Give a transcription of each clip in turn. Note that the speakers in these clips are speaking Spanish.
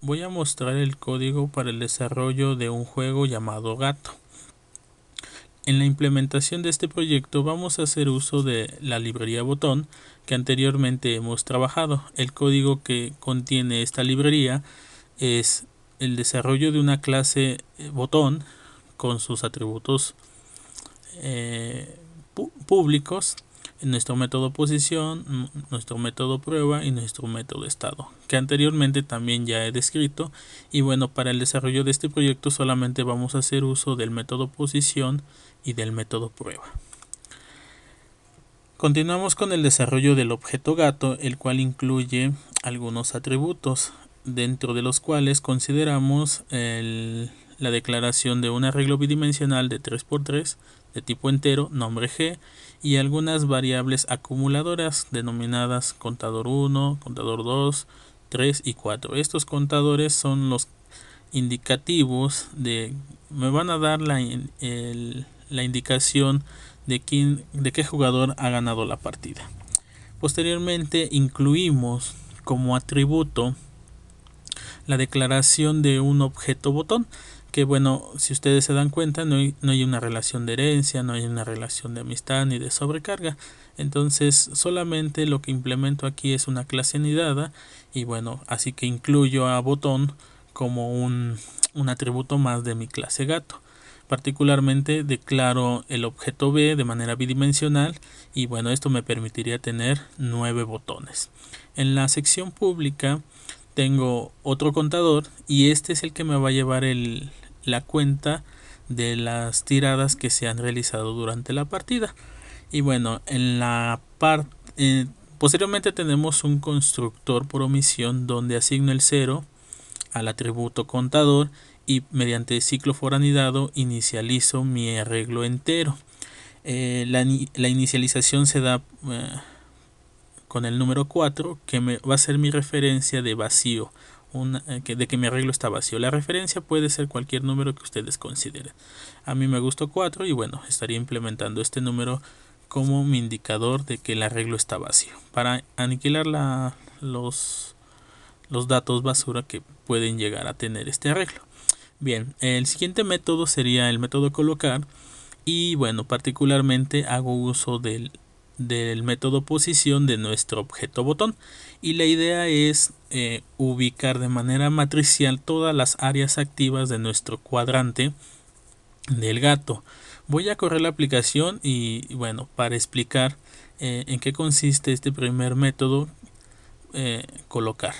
voy a mostrar el código para el desarrollo de un juego llamado Gato. En la implementación de este proyecto vamos a hacer uso de la librería botón que anteriormente hemos trabajado. El código que contiene esta librería es el desarrollo de una clase botón con sus atributos públicos, nuestro método posición, nuestro método prueba y nuestro método estado, que anteriormente también ya he descrito. Y bueno, para el desarrollo de este proyecto solamente vamos a hacer uso del método posición y del método prueba. Continuamos con el desarrollo del objeto gato, el cual incluye algunos atributos, dentro de los cuales consideramos la declaración de un arreglo bidimensional de 3×3 de tipo entero, nombre G, y algunas variables acumuladoras denominadas contador 1, contador 2, 3 y 4. Estos contadores son los indicativos me van a dar la indicación de qué jugador ha ganado la partida. Posteriormente incluimos como atributo la declaración de un objeto botón, que bueno, si ustedes se dan cuenta, no hay una relación de herencia, no hay una relación de amistad ni de sobrecarga. Entonces solamente lo que implemento aquí es una clase anidada, y bueno, así que incluyo a botón como un atributo más de mi clase gato. Particularmente declaro el objeto B de manera bidimensional, y bueno, esto me permitiría tener 9 botones. En la sección pública tengo otro contador, y este es el que me va a llevar la cuenta de las tiradas que se han realizado durante la partida. Y bueno, en la parte posteriormente tenemos un constructor por omisión donde asigno el 0 al atributo contador, y mediante ciclo for anidado inicializo mi arreglo entero. La inicialización se da con el número 4, que va a ser mi referencia de vacío, de que mi arreglo está vacío. La referencia puede ser cualquier número que ustedes consideren. A mí me gustó 4, y bueno, estaría implementando este número como mi indicador de que el arreglo está vacío, para aniquilar los datos basura que pueden llegar a tener este arreglo. Bien, el siguiente método sería el método colocar, y bueno, particularmente hago uso del método posición de nuestro objeto botón, y la idea es ubicar de manera matricial todas las áreas activas de nuestro cuadrante del gato. Voy a correr la aplicación y bueno, para explicar en qué consiste este primer método, colocar.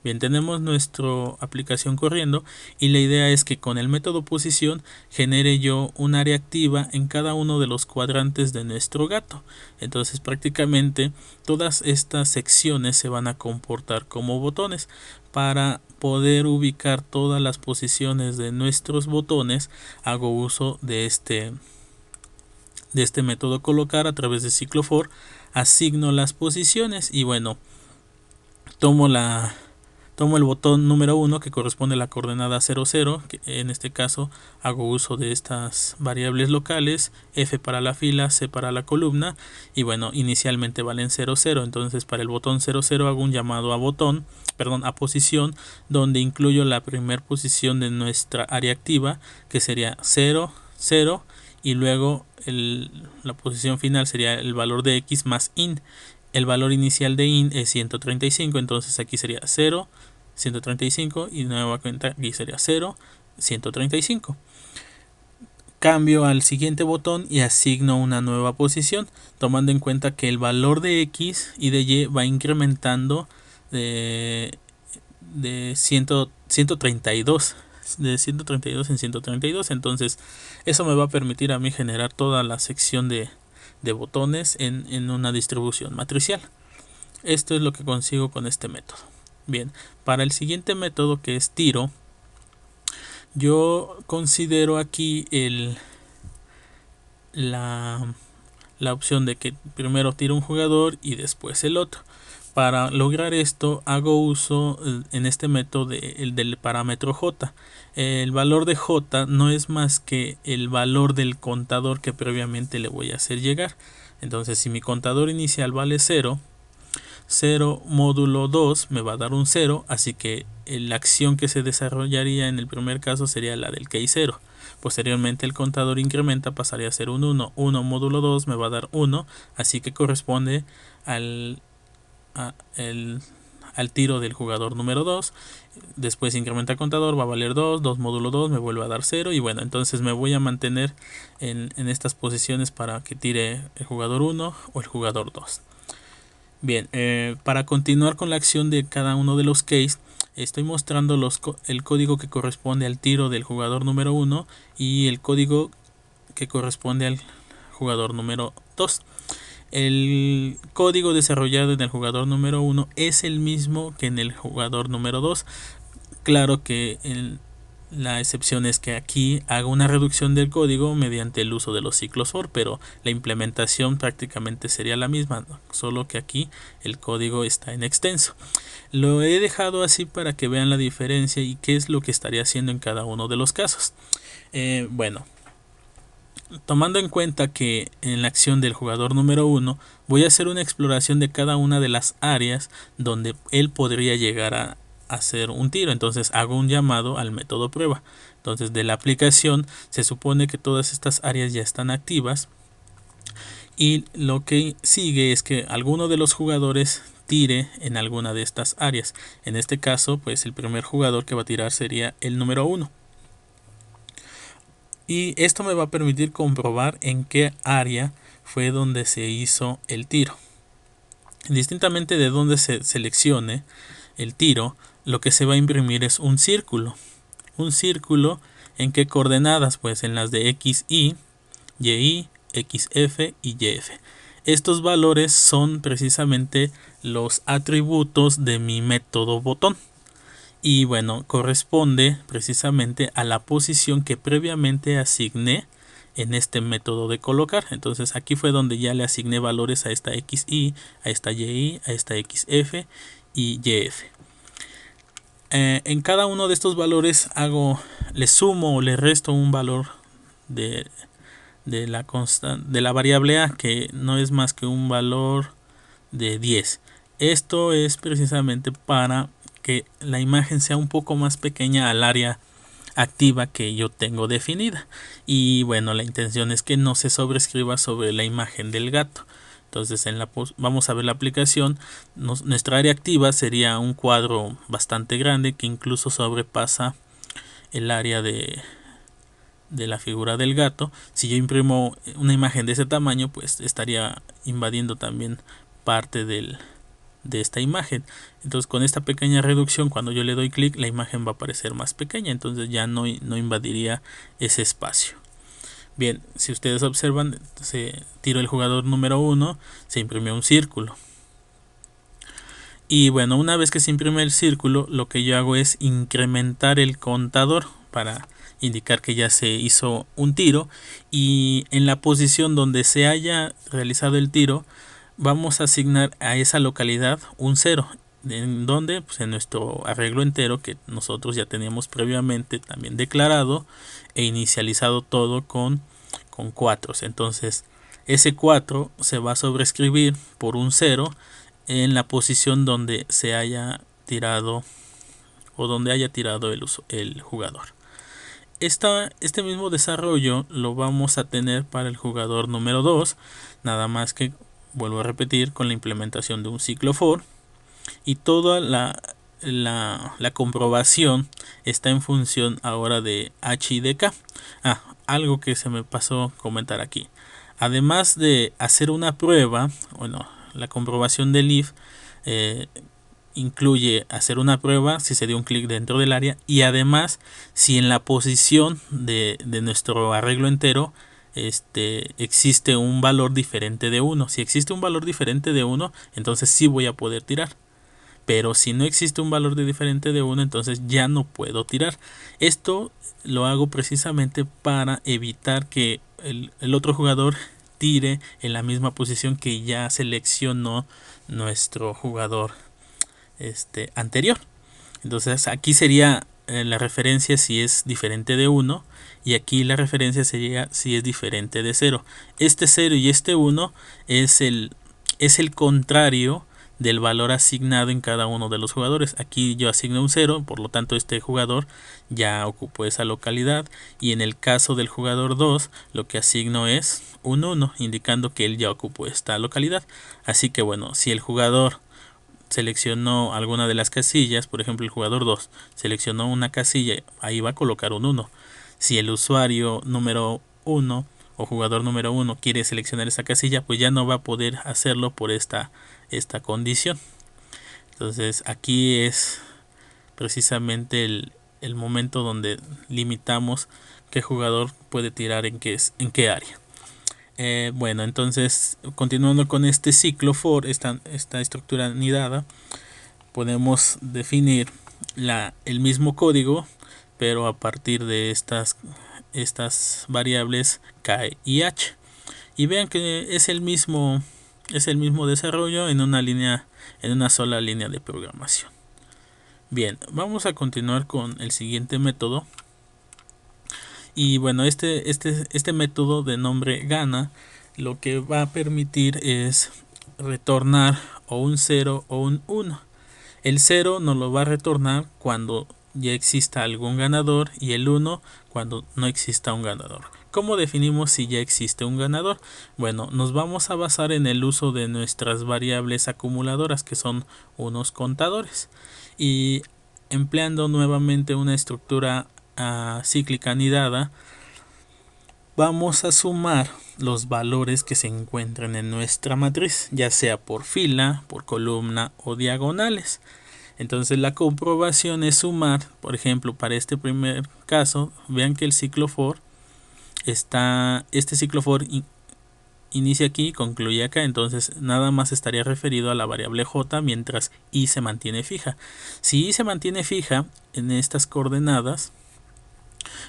Bien, tenemos nuestra aplicación corriendo, y la idea es que con el método posición genere yo un área activa en cada uno de los cuadrantes de nuestro gato. Entonces prácticamente todas estas secciones se van a comportar como botones. Para poder ubicar todas las posiciones de nuestros botones, hago uso de este método colocar a través de ciclo for, asigno las posiciones, y bueno, tomo el botón número 1 que corresponde a la coordenada 00, que en este caso hago uso de estas variables locales, F para la fila, C para la columna, y bueno, inicialmente valen 00, entonces para el botón 00 hago un llamado a posición, donde incluyo la primera posición de nuestra área activa, que sería 0, 0, y luego la posición final sería el valor de X más IN. El valor inicial de IN es 135, entonces aquí sería 0, 135, y nueva cuenta aquí sería 0, 135. Cambio al siguiente botón y asigno una nueva posición, tomando en cuenta que el valor de X y de Y va incrementando de 132, de 132 en 132. Entonces eso me va a permitir a mí generar toda la sección de botones en una distribución matricial. Esto es lo que consigo con este método. Bien, para el siguiente método, que es tiro, yo considero aquí la opción de que primero tiro un jugador y después el otro. Para lograr esto hago uso en este método del parámetro J. El valor de J no es más que el valor del contador que previamente le voy a hacer llegar. Entonces, si mi contador inicial vale 0, 0 módulo 2 me va a dar un 0, así que la acción que se desarrollaría en el primer caso sería la del key 0. Posteriormente el contador incrementa, pasaría a ser un 1. 1 módulo 2 me va a dar 1, así que corresponde al tiro del jugador número 2. Después incrementa el contador, va a valer 2, 2 módulo 2 me vuelve a dar 0, y bueno, entonces me voy a mantener en estas posiciones para que tire el jugador 1 o el jugador 2. Bien, para continuar con la acción de cada uno de los keys, estoy mostrando el código que corresponde al tiro del jugador número 1 y el código que corresponde al jugador número 2. El código desarrollado en el jugador número 1 es el mismo que en el jugador número 2. Claro que la excepción es que aquí hago una reducción del código mediante el uso de los ciclos for, pero la implementación prácticamente sería la misma, solo que aquí el código está en extenso. Lo he dejado así para que vean la diferencia y qué es lo que estaría haciendo en cada uno de los casos. Bueno, tomando en cuenta que en la acción del jugador número 1 voy a hacer una exploración de cada una de las áreas donde él podría llegar a hacer un tiro, entonces hago un llamado al método prueba. Entonces de la aplicación se supone que todas estas áreas ya están activas, y lo que sigue es que alguno de los jugadores tire en alguna de estas áreas. En este caso, pues el primer jugador que va a tirar sería el número 1. Y esto me va a permitir comprobar en qué área fue donde se hizo el tiro. Distintamente de donde se seleccione el tiro, lo que se va a imprimir es un círculo. Un círculo en qué coordenadas, pues en las de x, y, xf y yf. Estos valores son precisamente los atributos de mi método botón. Y bueno, corresponde precisamente a la posición que previamente asigné en este método de colocar. Entonces aquí fue donde ya le asigné valores a esta xy, a esta y, a esta xf y yf. En cada uno de estos valores le sumo o le resto un valor de la variable a, que no es más que un valor de 10. Esto es precisamente para que la imagen sea un poco más pequeña al área activa que yo tengo definida. Y bueno, la intención es que no se sobrescriba sobre la imagen del gato. Entonces vamos a ver la aplicación. Nuestra área activa sería un cuadro bastante grande que incluso sobrepasa el área de la figura del gato. Si yo imprimo una imagen de ese tamaño, pues estaría invadiendo también parte de esta imagen. Entonces con esta pequeña reducción, cuando yo le doy clic, la imagen va a aparecer más pequeña, entonces ya no invadiría ese espacio. Bien, si ustedes observan, se tiró el jugador número 1, se imprimió un círculo. Y bueno, una vez que se imprime el círculo, lo que yo hago es incrementar el contador para indicar que ya se hizo un tiro, y en la posición donde se haya realizado el tiro vamos a asignar a esa localidad un 0. ¿En dónde? Pues en nuestro arreglo entero que nosotros ya teníamos previamente también declarado e inicializado todo con 4. Entonces ese 4 se va a sobreescribir por un 0 en la posición donde se haya tirado o donde haya tirado el jugador. Este mismo desarrollo lo vamos a tener para el jugador número 2, nada más que, vuelvo a repetir, con la implementación de un ciclo for, y toda la comprobación está en función ahora de h y de k. Algo que se me pasó comentar aquí. Además de hacer una prueba, bueno, la comprobación del if incluye hacer una prueba si se dio un clic dentro del área, y además si en la posición de nuestro arreglo entero existe un valor diferente de 1. Si existe un valor diferente de 1, entonces sí voy a poder tirar. Pero si no existe un valor diferente de 1, entonces ya no puedo tirar. Esto lo hago precisamente para evitar que el otro jugador tire en la misma posición que ya seleccionó nuestro jugador anterior. Entonces aquí sería la referencia si es diferente de 1, y aquí la referencia sería si es diferente de 0. Este 0 y este 1 es el contrario del valor asignado en cada uno de los jugadores. Aquí yo asigno un 0, por lo tanto este jugador ya ocupó esa localidad, y en el caso del jugador 2 lo que asigno es un 1, indicando que él ya ocupó esta localidad. Así que bueno, si el jugador seleccionó alguna de las casillas, por ejemplo el jugador 2 seleccionó una casilla, ahí va a colocar un 1. Si el usuario número 1 o jugador número 1 quiere seleccionar esa casilla, pues ya no va a poder hacerlo por esta condición. Entonces aquí es precisamente el momento donde limitamos qué jugador puede tirar en qué área. Bueno, entonces continuando con este ciclo for, esta estructura anidada, podemos definir el mismo código, pero a partir de estas variables k y h, y vean que es el mismo desarrollo en una sola línea de programación. Bien, vamos a continuar con el siguiente método. Y bueno, este método de nombre gana lo que va a permitir es retornar o un 0 o un 1. El 0 nos lo va a retornar cuando ya exista algún ganador, y el 1 cuando no exista un ganador. ¿Cómo definimos si ya existe un ganador? Bueno, nos vamos a basar en el uso de nuestras variables acumuladoras, que son unos contadores, y empleando nuevamente una estructura cíclica anidada, vamos a sumar los valores que se encuentran en nuestra matriz, ya sea por fila, por columna o diagonales. Entonces la comprobación es sumar. Por ejemplo, para este primer caso, vean que el ciclo for inicia aquí y concluye acá, entonces nada más estaría referido a la variable j, mientras y se mantiene fija. Si y se mantiene fija en estas coordenadas,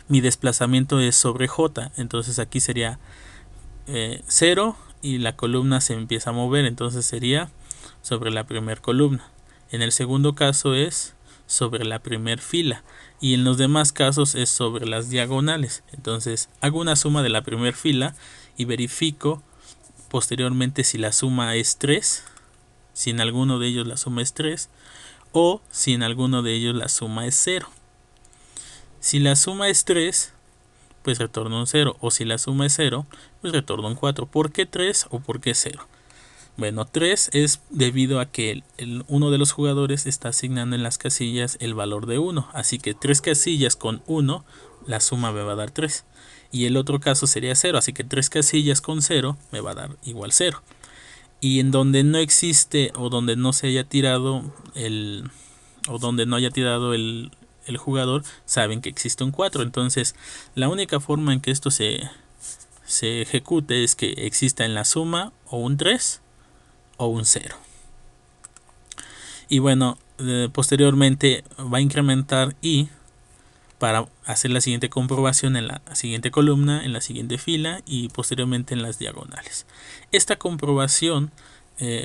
mi desplazamiento es sobre j, entonces aquí sería 0 y la columna se empieza a mover, entonces sería sobre la primera columna. En el segundo caso es sobre la primera fila, y en los demás casos es sobre las diagonales. Entonces hago una suma de la primera fila y verifico posteriormente si la suma es 3, si en alguno de ellos la suma es 3, o si en alguno de ellos la suma es 0. Si la suma es 3, pues retorno un 0, o si la suma es 0, pues retorno un 4. ¿Por qué 3 o por qué 0? Bueno, 3 es debido a que uno de los jugadores está asignando en las casillas el valor de 1, así que 3 casillas con 1, la suma me va a dar 3. Y el otro caso sería 0, así que 3 casillas con 0 me va a dar igual 0. Y en donde no existe o donde no se haya tirado el jugador, saben que existe un 4. Entonces la única forma en que esto se ejecute es que exista en la suma o un 3 o un 0. Y bueno, posteriormente va a incrementar y para hacer la siguiente comprobación en la siguiente columna, en la siguiente fila y posteriormente en las diagonales. Esta comprobación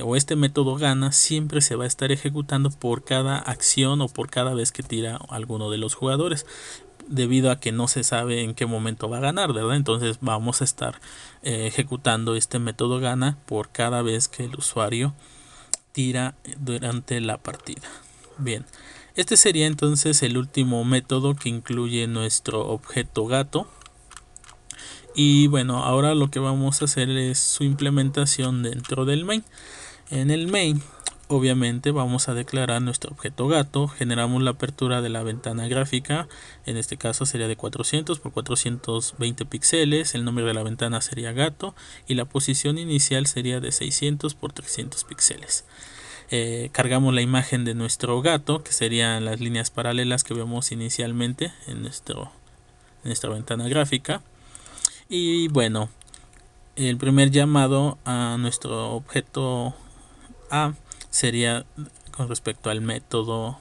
o este método gana siempre se va a estar ejecutando por cada acción o por cada vez que tira alguno de los jugadores, debido a que no se sabe en qué momento va a ganar, ¿verdad? Entonces vamos a estar ejecutando este método gana por cada vez que el usuario tira durante la partida. Bien, este sería entonces el último método que incluye nuestro objeto gato. Y bueno, ahora lo que vamos a hacer es su implementación dentro del main. En el main, obviamente, vamos a declarar nuestro objeto gato. Generamos la apertura de la ventana gráfica. En este caso sería de 400 por 420 píxeles. El nombre de la ventana sería gato. Y la posición inicial sería de 600 por 300 píxeles. Cargamos la imagen de nuestro gato, que serían las líneas paralelas que vemos inicialmente en nuestra ventana gráfica. Y bueno, el primer llamado a nuestro objeto A sería con respecto al método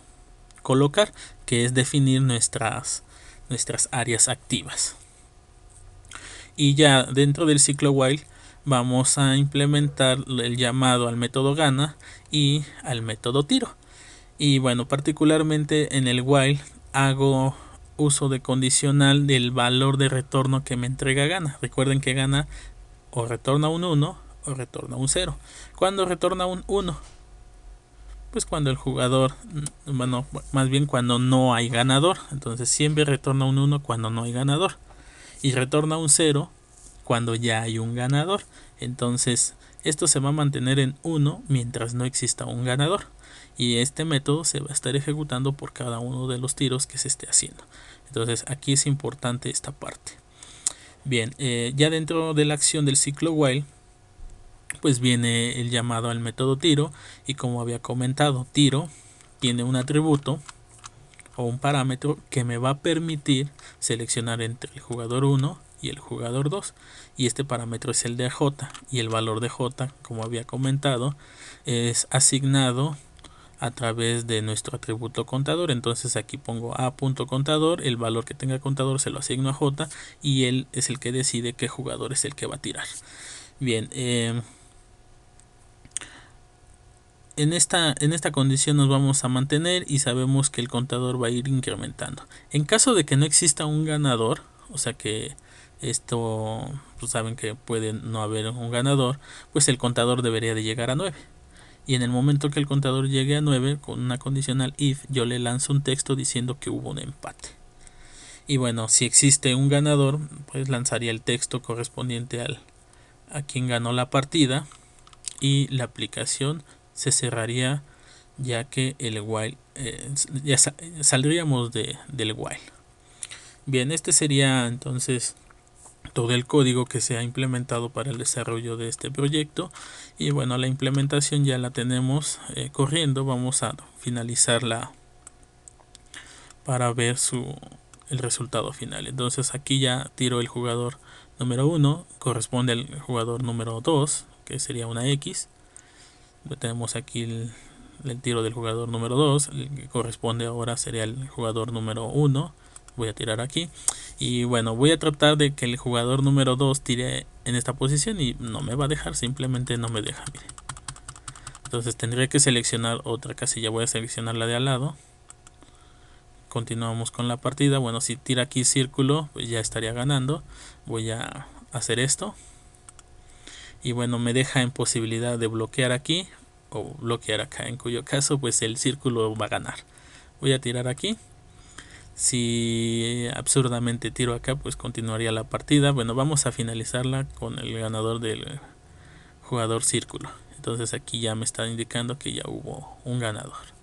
colocar, que es definir nuestras áreas activas. Y ya dentro del ciclo while vamos a implementar el llamado al método gana y al método tiro. Y bueno, particularmente en el while hago uso de condicional del valor de retorno que me entrega gana. Recuerden que gana o retorna un 1 o retorna un 0. Cuando retorna un 1, pues cuando el jugador, bueno, más bien cuando no hay ganador. Entonces siempre retorna un 1 cuando no hay ganador y retorna un 0 cuando ya hay un ganador. Entonces esto se va a mantener en 1 mientras no exista un ganador, y este método se va a estar ejecutando por cada uno de los tiros que se esté haciendo. Entonces aquí es importante esta parte. Bien, ya dentro de la acción del ciclo while, pues viene el llamado al método tiro, y como había comentado, tiro tiene un atributo o un parámetro que me va a permitir seleccionar entre el jugador 1 y el jugador 2, y este parámetro es el de J, y el valor de J, como había comentado, es asignado a través de nuestro atributo contador. Entonces aquí pongo a.contador, el valor que tenga contador se lo asigno a J, y él es el que decide qué jugador es el que va a tirar. Bien, en esta condición nos vamos a mantener y sabemos que el contador va a ir incrementando. En caso de que no exista un ganador, o sea que esto, pues saben que puede no haber un ganador, pues el contador debería de llegar a 9. Y en el momento que el contador llegue a 9, con una condicional if, yo le lanzo un texto diciendo que hubo un empate. Y bueno, si existe un ganador, pues lanzaría el texto correspondiente a quien ganó la partida, y la aplicación se cerraría, ya que el while ya saldríamos del while. Bien, este sería entonces todo el código que se ha implementado para el desarrollo de este proyecto. Y bueno, la implementación ya la tenemos corriendo. Vamos a finalizarla para ver el resultado final. Entonces aquí ya tiro el jugador número 1, corresponde al jugador número 2, que sería una X. Tenemos aquí el tiro del jugador número 2, el que corresponde ahora sería el jugador número 1. Voy a tirar aquí, y bueno, voy a tratar de que el jugador número 2 tire en esta posición, y no me va a dejar, simplemente no me deja, miren. Entonces tendré que seleccionar otra casilla. Voy a seleccionar la de al lado. Continuamos con la partida. Bueno, si tira aquí círculo, pues ya estaría ganando. Voy a hacer esto, y bueno, me deja en posibilidad de bloquear aquí o bloquear acá, en cuyo caso pues el círculo va a ganar. Voy a tirar aquí. Si absurdamente tiro acá, pues continuaría la partida. Bueno, vamos a finalizarla con el ganador del jugador círculo. Entonces aquí ya me está indicando que ya hubo un ganador.